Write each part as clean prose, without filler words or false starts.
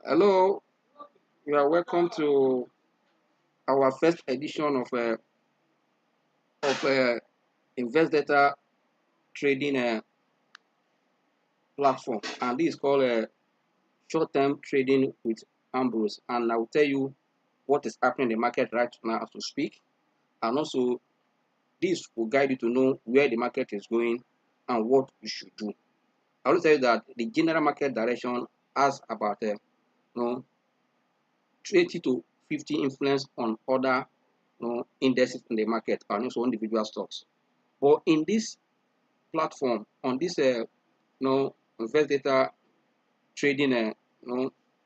Hello, you are welcome to our first edition of Investdata trading platform, and this is called short-term trading with Ambrose. And I will tell you what is happening in the market right now as we speak, and also this will guide you to know where the market is going and what you should do. I will tell you that the general market direction has about you know 20 to 50 influence on other indices in the market and also individual stocks. But in this platform, on this invest data trading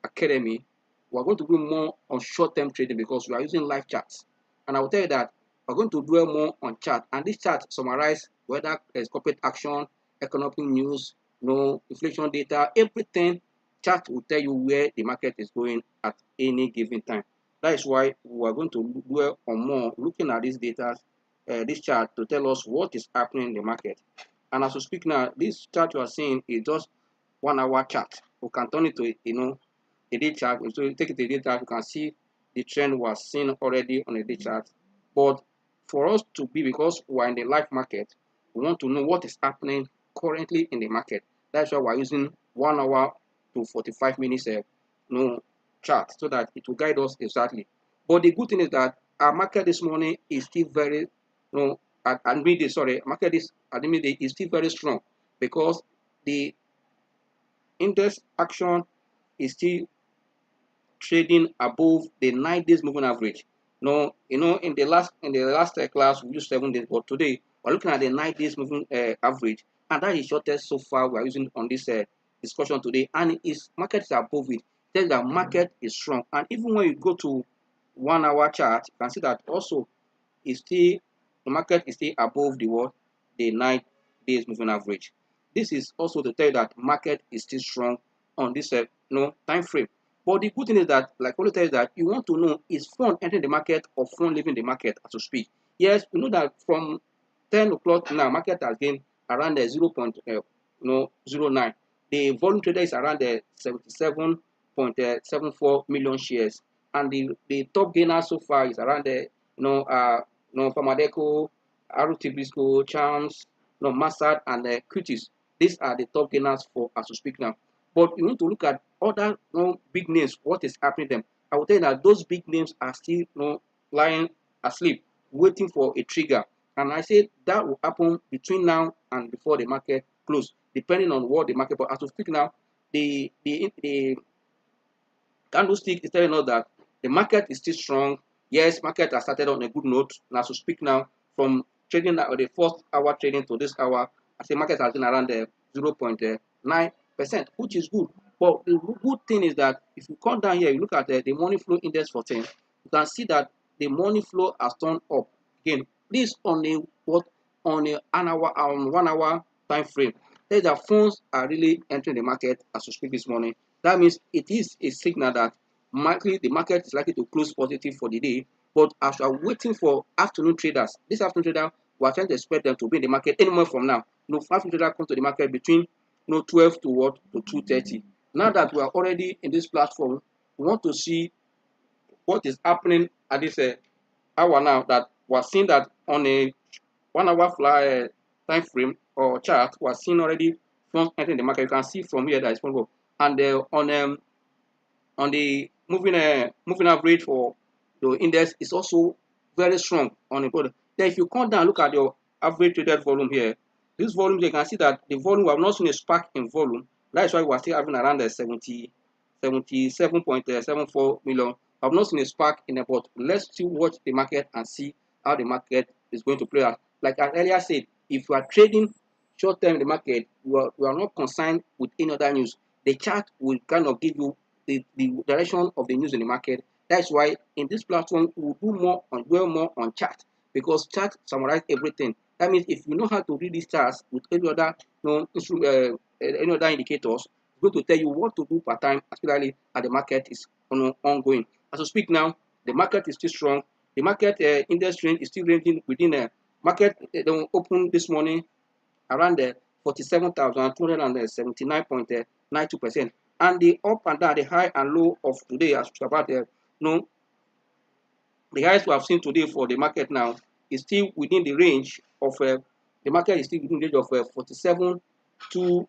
academy, we're going to do more on short-term trading because we are using live charts. And I will tell you that we're going to dwell more on chart. And this chart summarize whether there's corporate action, economic news, inflation data, everything. Chart will tell you where the market is going at any given time. That is why we are going to dwell on more looking at these data, this chart to tell us what is happening in the market. And as we speak now, this chart you are seeing is just 1 hour chart. We can turn it to a day chart. So you take it to a day chart, you can see the trend was seen already on a day chart. But for us to be, because we're in the live market, we want to know what is happening currently in the market. That's why we're using 1 hour to 45 minutes chart so that it will guide us exactly. But the good thing is that our market this morning is still very at midday, sorry, market is at the midday is still very strong because the index action is still trading above the 9 days moving average. No, in the last class we used 7 days, but today we're looking at the 9 days moving average, and that is shortest so far we are using on this discussion today. And its market is above it. Tells that market is strong, and even when you go to 1 hour chart, you can see that also is still the market is still above the 9 days moving average. This is also to tell you that market is still strong on this time frame. But the good thing is that, like I always tell you, that you want to know is fund entering the market or fund leaving the market as to speak. Yes, we know that from 10 o'clock now, market has gained around the 0.09. The volume trader is around the 77.74 million shares, and the top gainer so far is around the Famadeco, RT Briscoe, Chance, Massad, and Cutis. These are the top gainers for as we speak now. But you need to look at other big names, what is happening to them. I will tell you that those big names are still lying asleep, waiting for a trigger. And I said that will happen between now and before the market close, depending on what the market. But as we speak now, the candlestick is telling us that the market is still strong. Yes, market has started on a good note. And as we speak now, from trading now, the first hour trading to this hour, I say market has been around the 0.9%, which is good. But the good thing is that if you come down here, you look at the money flow index for 10, you can see that the money flow has turned up again. This on a what on an hour 1 hour time frame. There's that funds are really entering the market as we speak this morning. That means it is a signal that the market is likely to close positive for the day. But as we are waiting for afternoon traders, this afternoon trader, we are trying to expect them to be in the market any moment from now. Afternoon trader comes to the market between 12 to 2:30. Now that we are already in this platform, we want to see what is happening at this hour now, that we're seeing that on a 1 hour time frame or chart, we're seeing already funds entering the market. You can see from here that it's going, and on the moving average for the index is also very strong on the product. Then if you come down, look at your average traded volume here. This volume, you can see that the volume, we have not seen a spike in volume. That's why we're still having around the 77.74 million. I've not seen a spark in it, but let's still watch the market and see how the market is going to play out. Like I earlier said, if you are trading short term in the market, we are not concerned with any other news. The chart will kind of give you the direction of the news in the market. That's why in this platform we'll dwell more on chart, because chart summarize everything. That means if you know how to read these charts with any other any other indicators, it's going to tell you what to do per time, especially as the market is ongoing. As we speak now, the market is still strong. The market index trend is still ranging within a market. They open this morning around the 47,279.92%. And the up and down, the high and low of today, as we about no, the highs we have seen today for the market now is still within the range of the market is still within the range of 47 to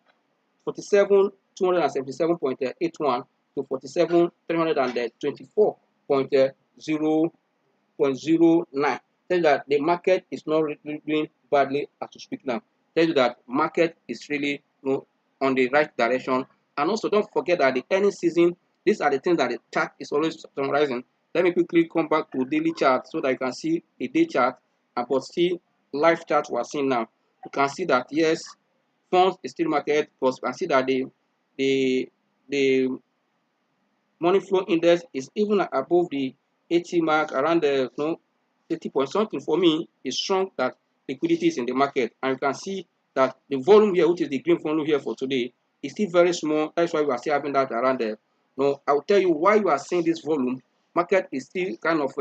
47 277.81 to 47 324.0.09. Tell you that the market is not really doing badly as we speak now. Tell you that market is really, on the right direction. And also don't forget that the earning season, these are the things that the chart is always summarizing. Let me quickly come back to daily chart so that you can see a day chart and but see live chart we are seeing now. You can see that yes, funds is still market, but you can see that the the money flow index is even above the 80 mark, around the 80 point something. For me is strong that liquidity is in the market, and you can see that the volume here, which is the green volume here for today, is still very small. That's why we are still having that around there. I will tell you why you are seeing this volume. Market is still kind of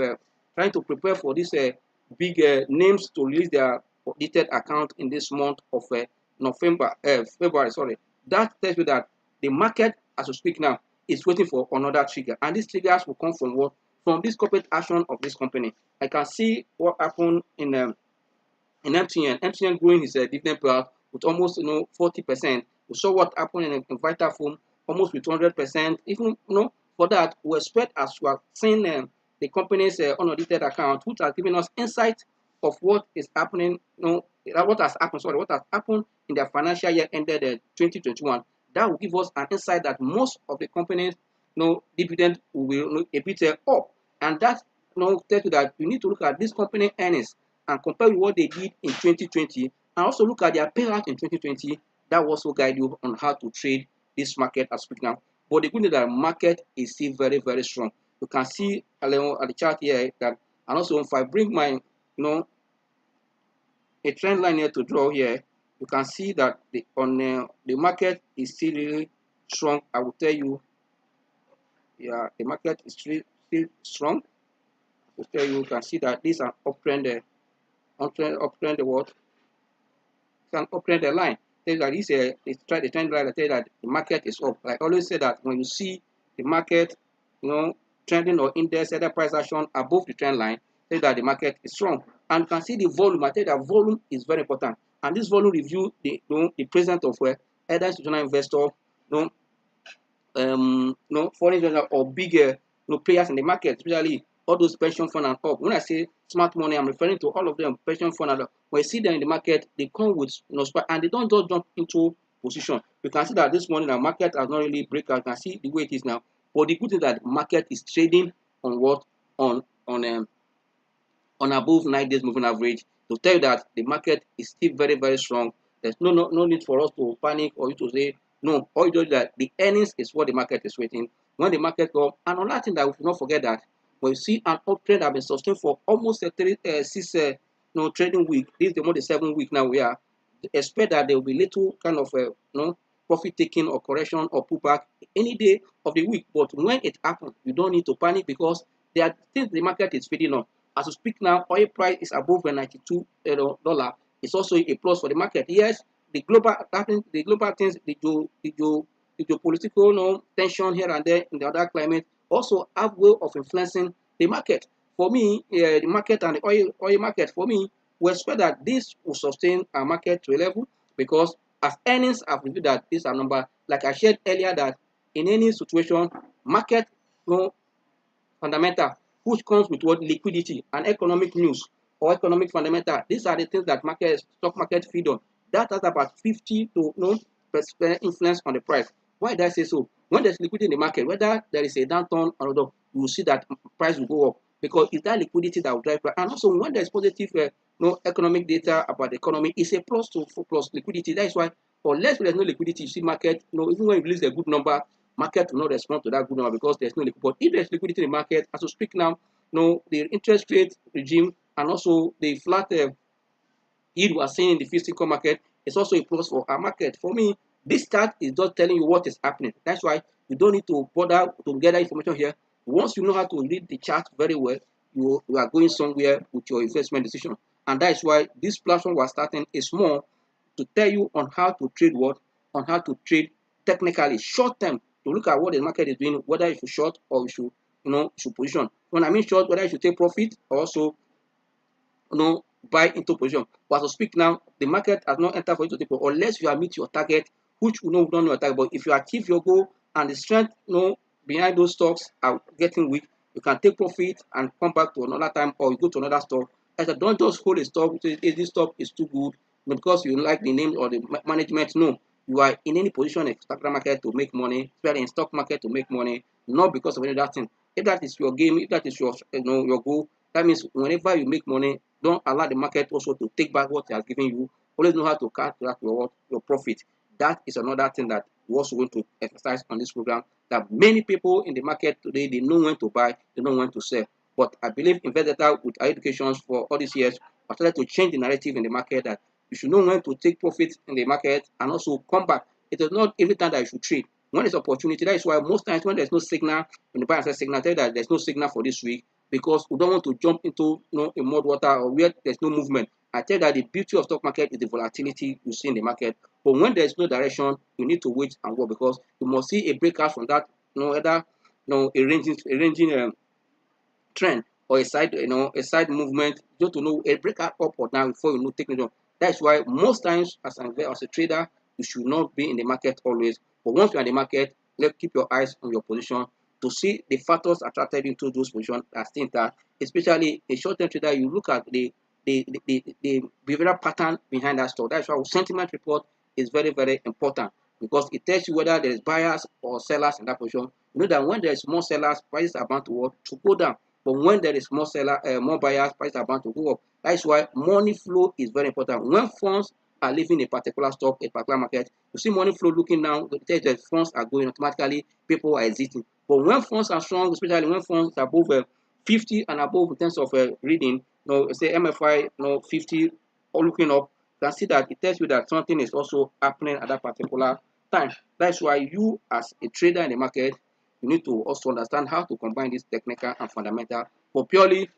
trying to prepare for this big names to release their audited account in this month of February. Sorry, that tells you that the market, as we speak now, is waiting for another trigger, and these triggers will come from what? From this corporate action of this company. I can see what happened in MTN. MTN growing his dividend payout with almost 40%. We saw what happened in Vitafoam almost with 100%. Even for that, we expect, as we are seeing the company's unaudited account, which has given us insight of what is happening. What has happened. Sorry, what has happened in their financial year ended 2021. That will give us an insight that most of the companies, dividend will a bit up, and that tells you that you need to look at this company earnings and compare with what they did in 2020, and also look at their payout in 2020. That will also guide you on how to trade this market as speak now. But the good news is that the market is still very, very strong. You can see at the chart here that, and also if I bring my a trend line here to draw here, you can see that the market is still really strong. I will tell you, yeah, the market is still strong. I will tell you, can see that this is an uptrend, uptrend what? It's an uptrend line. Tell that this the trend line. I tell you that the market is up. Like I always say that when you see the market, trending or index either price action above the trend line, tell that the market is strong. And you can see the volume. I tell you that volume is very important. And this volume review the presence of either institutional investor, foreign investor or bigger players in the market, especially all those pension fund and up. When I say smart money, I'm referring to all of them, pension fund and up. When you see them in the market, they come with and they don't just jump into position. You can see that this morning the market has not really break out. You can see the way it is now. But the good thing is that the market is trading on what? On above 9 days moving average, to tell you that the market is still very, very strong. There's no need for us to panic or you to say no. All you do is that the earnings is what the market is waiting. When the market go up, and another thing that we should not forget that when you see an uptrend that has been sustained for almost six trading week, this is the more the 7 week now we are, expect that there will be little kind of profit taking or correction or pullback any day of the week. But when it happens, you don't need to panic because there are things the market is feeding on. As we speak now, oil price is above the $92. It's also a plus for the market. Yes, the global things, the geopolitical tension here and there in the other climate also have way of influencing the market. For me, the market and the oil market, for me, we expect that this will sustain our market to a level because as earnings have revealed that these are number, like I shared earlier, that in any situation, market fundamental, which comes with what? Liquidity and economic news or economic fundamental. These are the things that stock market feed on. That has about 50 to percent influence on the price. Why did I say so? When there's liquidity in the market, whether there is a downturn or not, you will see that price will go up because it's that liquidity that will drive price. And also when there's positive economic data about the economy, it's a plus to plus liquidity. That is why unless there's no liquidity, you see market, even when you release a good number, market will not respond to that good number because there's no liquidity. But if there's liquidity in the market, as we speak now, the interest rate regime and also the flat yield we are seeing in the fixed income market is also a plus for our market. For me, this chart is just telling you what is happening. That's why you don't need to bother to gather information here. Once you know how to read the chart very well, you are going somewhere with your investment decision. And that is why this platform we're starting is more to tell you on how to trade on how to trade technically short term to look at what the market is doing, whether you should short or you should, should position. When I mean short, whether you should take profit or also, buy into position. But as we speak now, the market has not entered for you to take profit unless you are meet your target, which we know we don't know your target. But if you achieve your goal and the strength, behind those stocks are getting weak, you can take profit and come back to another time, or you go to another stock. I said, don't just hold a stock which is, this stock is too good, because you like the name or the management. No, you are in any position in stock market to make money, especially in stock market to make money, not because of any other thing. If that is your game, if that is your your goal, that means whenever you make money, don't allow the market also to take back what it has given you. Always know how to calculate your profit. That is another thing that we also going to emphasize on this program. That many people in the market today, they know when to buy, they know when to sell. But I believe Investdata, with our educations for all these years, have started to change the narrative in the market, that you should know when to take profit in the market and also come back. It is not every time that you should trade. When it's opportunity, that is why most times when there's no signal, when the buy and sell signal, I tell you that there's no signal for this week, because we don't want to jump into, a mud water or where there's no movement. I tell you that the beauty of stock market is the volatility you see in the market. But when there's no direction, you need to wait and work, because you must see a breakout from that, either a ranging trend or a side movement, just to know a breakout up or down before you know take it on. That's why most times as a trader, you should not be in the market always. But once you're in the market, keep your eyes on your position to see the factors attracted into those positions that think that, especially a short-term trader, you look at the behavioral pattern behind that stock. That's why sentiment report is very, very important, because it tells you whether there is buyers or sellers in that position. You know that when there is more sellers, prices are bound to go down. But when there is more buyers, prices are bound to go up. That's why money flow is very important. When funds are leaving a particular stock, a particular market, you see money flow looking down, it tells that funds are going automatically, people are exiting. But when funds are strong, especially when funds are above 50 and above in terms of reading, say MFI, 50 or looking up, you can see that it tells you that something is also happening at that particular time. That's why you, as a trader in the market, you need to also understand how to combine this technical and fundamental. But purely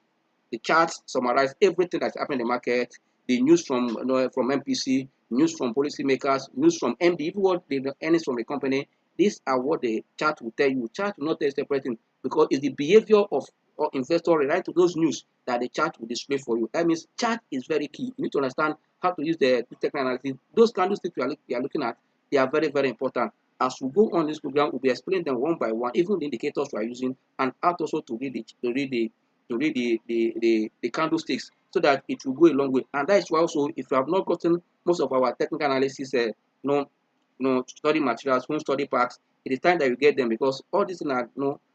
the charts summarize everything that's happening in the market, the news from MPC, news from policymakers, news from MD, even what the earnings from the company. These are what the chart will tell you. Chart will not tell you separate thing, because it's the behavior of investor related to those news that the chart will display for you. That means chart is very key. You need to understand how to use the technical analysis. Those candlesticks you are looking at, they are very, very important. As we go on this program, we'll be explaining them one by one, even the indicators we are using, and how also to read the candlesticks, so that it will go a long way. And that is why also, if you have not gotten most of our technical analysis study materials, home study packs, it is time that you get them, because all these things are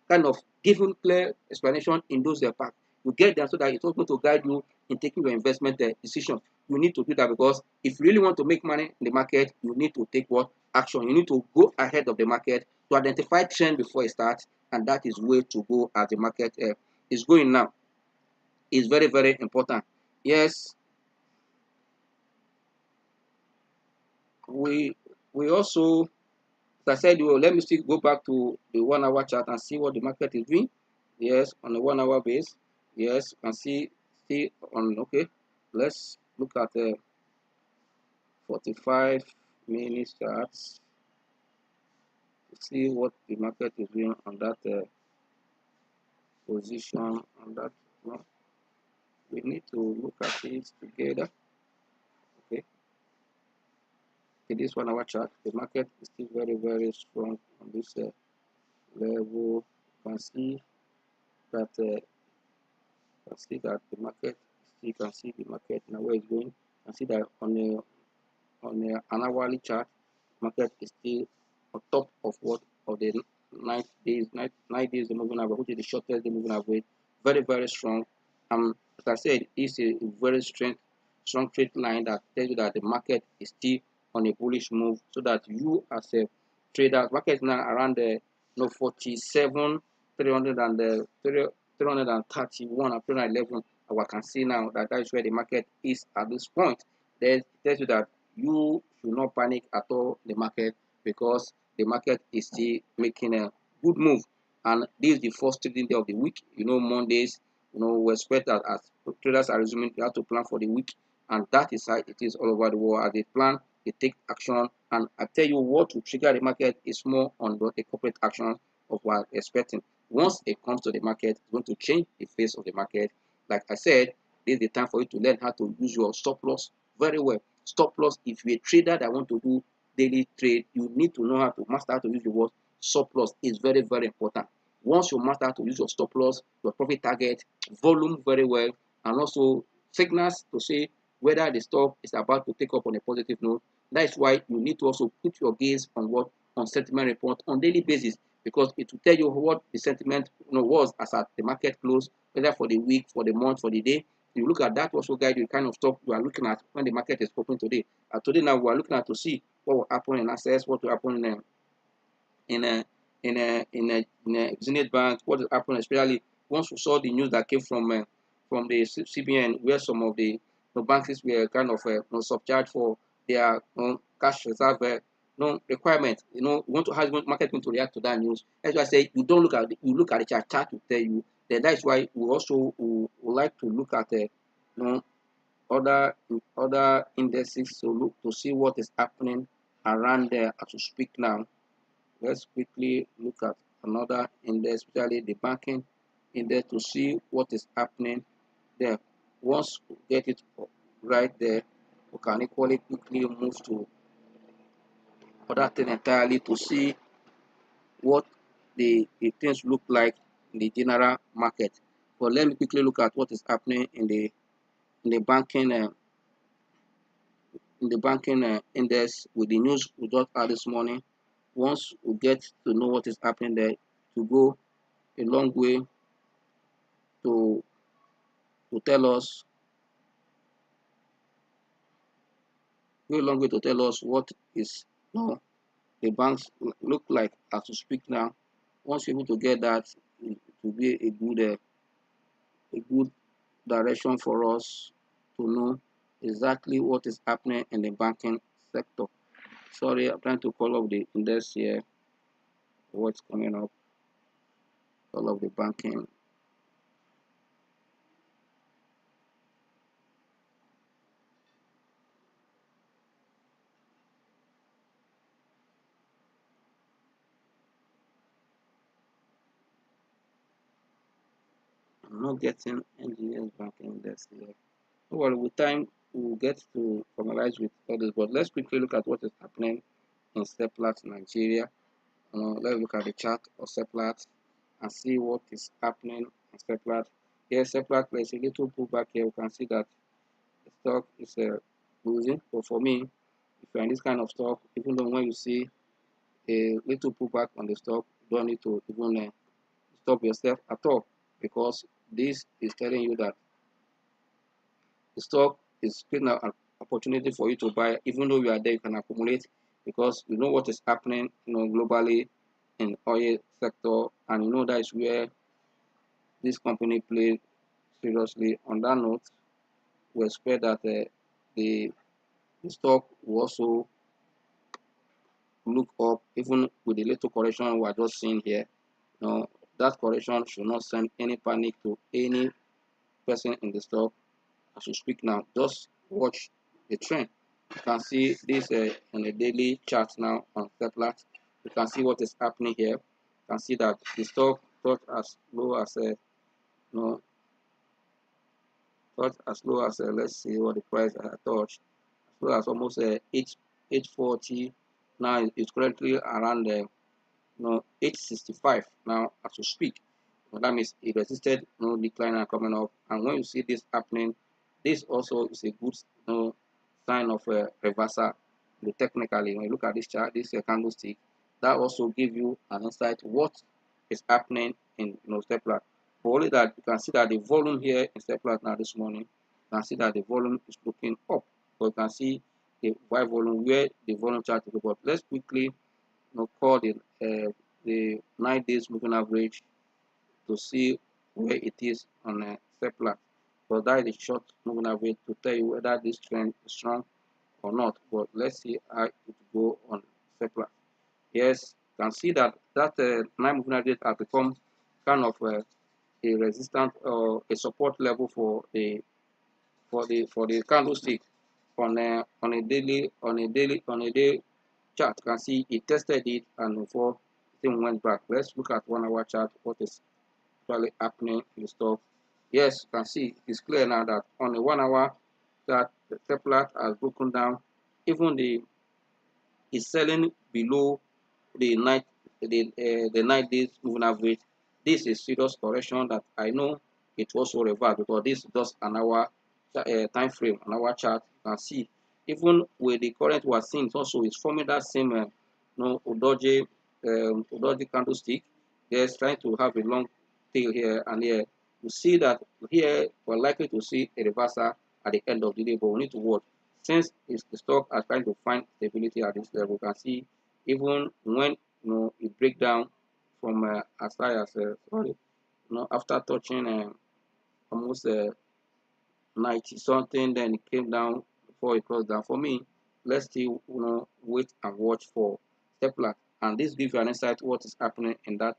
kind of given clear explanation in those packs. You get them so that it's also to guide you in taking your investment decision. You need to do that, because if you really want to make money in the market, you need to take what action. You need to go ahead of the market to identify trend before it starts, and that is way to go as the market is going now. Is very, very important. Yes, we also, as I said, well, let me still go back to the 1 hour chart and see what the market is doing. Yes, on a 1 hour base. Yes, you can see on, okay. Let's look at the 45 minutes charts to see what the market is doing on that position. On that, we need to look at it together. Okay. In this 1 hour chart, the market is still very, very strong on this level. You can see that the market, you can see the market now where it's going. You can see that on an hourly chart, market is still on top of the 9 days the moving average, which is the shortest the moving average. Very, very strong. As I said, it's a very strong trade line that tells you that the market is still on a bullish move, so that you as a trader, market is now around the 47 300 and 331 and 311. I can see now that is where the market is at this point. Then it tells you that you should not panic at all the market, because the market is still making a good move. And this is the first trading day of the week. Mondays, we expect that as traders are resuming, they have to plan for the week, and that is how it is all over the world. As they plan, they take action. And I tell you, what will trigger the market is more on the corporate action of what we're expecting. Once it comes to the market, it's going to change the face of the market. Like I said, this is the time for you to learn how to use your stop loss very well. Stop loss, if you're a trader that want to do daily trade, you need to know how to master how to use the word stop loss. Is very, very important. Once you master how to use your stop loss, your profit target, volume very well, and also signals to say whether the stock is about to take up on a positive note. That is why you need to also put your gaze on what on sentiment report on daily basis, because it will tell you what the sentiment was as at the market close, whether for the week, for the month, for the day. You look at that also guide you kind of stock you are looking at when the market is open today. Today now we are looking at to see what will happen in assets, what will happen in a Zenith Bank, what will happen especially once we saw the news that came from the CBN, where some of the banks were kind of subcharged for their cash reserve requirement. You want to how the market going to react to that news. That's why I say you don't look at you look at the chart to tell you. Then that is why we also would like to look at other indices to look to see what is happening around there as we speak now. Let's quickly look at another index, especially the banking index, to see what is happening there. Once we get it right there, we can equally quickly move to other thing entirely to see what the things look like in the general market. But let me quickly look at what is happening in the banking index with the news we got out this morning. Once we get to know what is happening there, to go a long way to tell us what is the banks look like as we speak now. Once you're able to get that, it will be a good direction for us to know exactly what is happening in the banking sector. Sorry, I'm trying to call up the index here. What's coming up? All of the banking. I'm not getting NGS banking index here. Well, with time we'll get to formalize with others, but let's quickly look at what is happening in Seplat Nigeria. Let's look at the chart of Seplat and see what is happening in Seplat. Here, Seplat, there's a little pullback here. We can see that the stock is losing. But for me, if you're in this kind of stock, even though when you see a little pullback on the stock, you don't need to even stop yourself at all, because this is telling you that the stock is creating an opportunity for you to buy. Even though you are there, you can accumulate, because you know what is happening globally in oil sector, and you know that is where this company plays seriously. On that note, we expect that the stock will also look up, even with the little correction we are just seeing here. That correction should not send any panic to any person in the stock as we speak now. Just watch the trend. You can see this on a daily chart now on Seplat. You can see what is happening here. You can see that the stock got as low as no got as low as let's see what the price I touched, as low as almost 840. Now it's currently around 865 now as we speak. So that means it resisted no decline and coming up. And when you see this happening, this also is a good sign of a reversal. Technically, when you look at this chart, this candlestick, that also give you an insight what is happening in Seplat. But only that you can see that the volume here in Seplat now this morning, you can see that the volume is looking up. So you can see the Y volume where the volume chart is. But let's quickly call the 9 days moving average to see where it is on a Seplat. So that is the short moving average to tell you whether this trend is strong or not. But let's see how it go on Seplat. Yes, you can see that 9 moving average has become kind of a resistance or a support level for the candlestick. on a day chart. You can see it tested it and before thing went back. Let's look at 1 hour chart. What is actually happening in the stock? Yes, you can see it's clear now that on a 1 hour chart, the template has broken down. Even the is selling below the night the 9 days moving average. This is serious correction that I know it also revert because this is just an hour time frame, an hour chart. You can see even with the current we are seeing, it also is forming that same Udoji candlestick. Yes, trying to have a long tail here and here. You see that here we're likely to see a reversal at the end of the day, but we need to watch since the stock are trying to find stability at this level. You can see even when it break down from as high as sorry, after touching almost 90 something, then it came down before it closed down. For me, let's still wait and watch for steplat, and this gives you an insight what is happening in that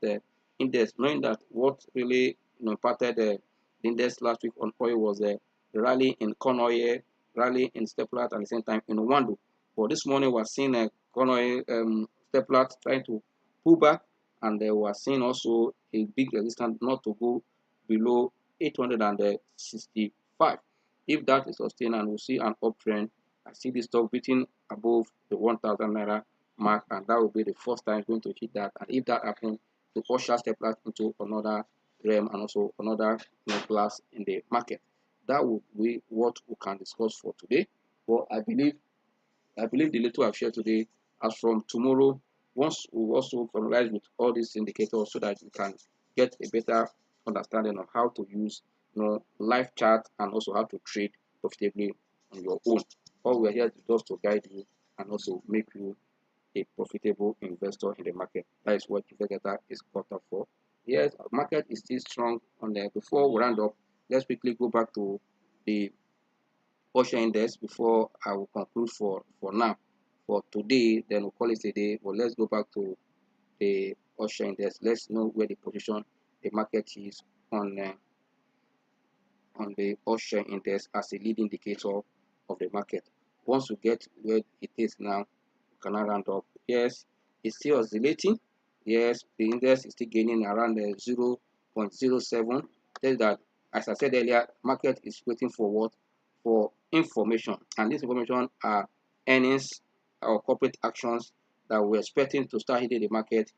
index, knowing that what really impacted the index last week on oil was the rally in corn oil, rally in steplat at the same time in Wando. But this morning we're seeing a corn oil steplat trying to pull back, and they were seeing also a big resistance not to go below 865. If that is sustained and we see an uptrend, I see this stock beating above the 1,000 naira mark, and that will be the first time it's going to hit that. And if that happens, to usher steplat into another realm and also another class in the market. That would be what we can discuss for today. But I believe the little I've shared today, as from tomorrow, once we also familiarize with all these indicators so that you can get a better understanding of how to use live chart and also how to trade profitably on your own. All we're here to just to guide you and also make you a profitable investor in the market. That is what Investdata is cut up for. Yes, market is still strong on there. Before we round up, let's quickly go back to the Porsche index before I will conclude for now. For today, then we'll call it a day. But let's go back to the Porsche index. Let's know where the position the market is on the Porsche index as a lead indicator of the market. Once we get where it is now, we can now round up. Yes, it's still oscillating. Yes, the index is still gaining around 0.07. Tell that, as I said earlier, market is waiting for what? For information, and this information are earnings or corporate actions that we're expecting to start hitting the market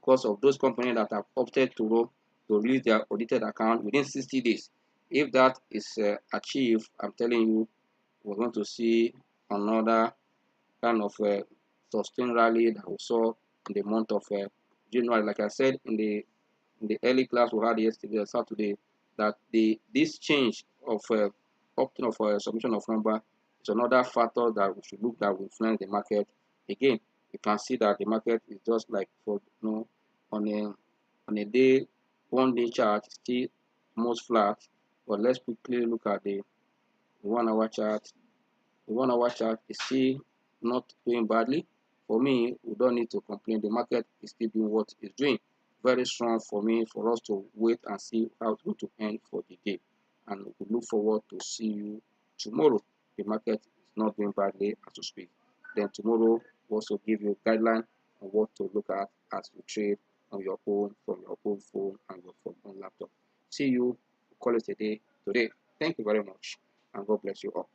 because of those companies that have opted to release their audited account within 60 days. If that is achieved, I'm telling you, we're going to see another kind of sustained rally that we saw in the month of January. Like I said in the early class we had yesterday, Saturday, that this change of opting of submission of number is another factor that we should look at will influence the market. Again, you can see that the market is just like for on a day 1 day chart still almost flat. But let's quickly look at the 1 hour chart. The 1 hour chart is still not doing badly. For me, we don't need to complain. The market is still doing what it's doing. Very strong for me for us to wait and see how it's going to end for the day. And we look forward to see you tomorrow. The market is not doing badly as we speak. Then tomorrow we'll also give you a guideline on what to look at as you trade on your own from your own phone and your own laptop. See you. Call it a day today. Thank you very much and God bless you all.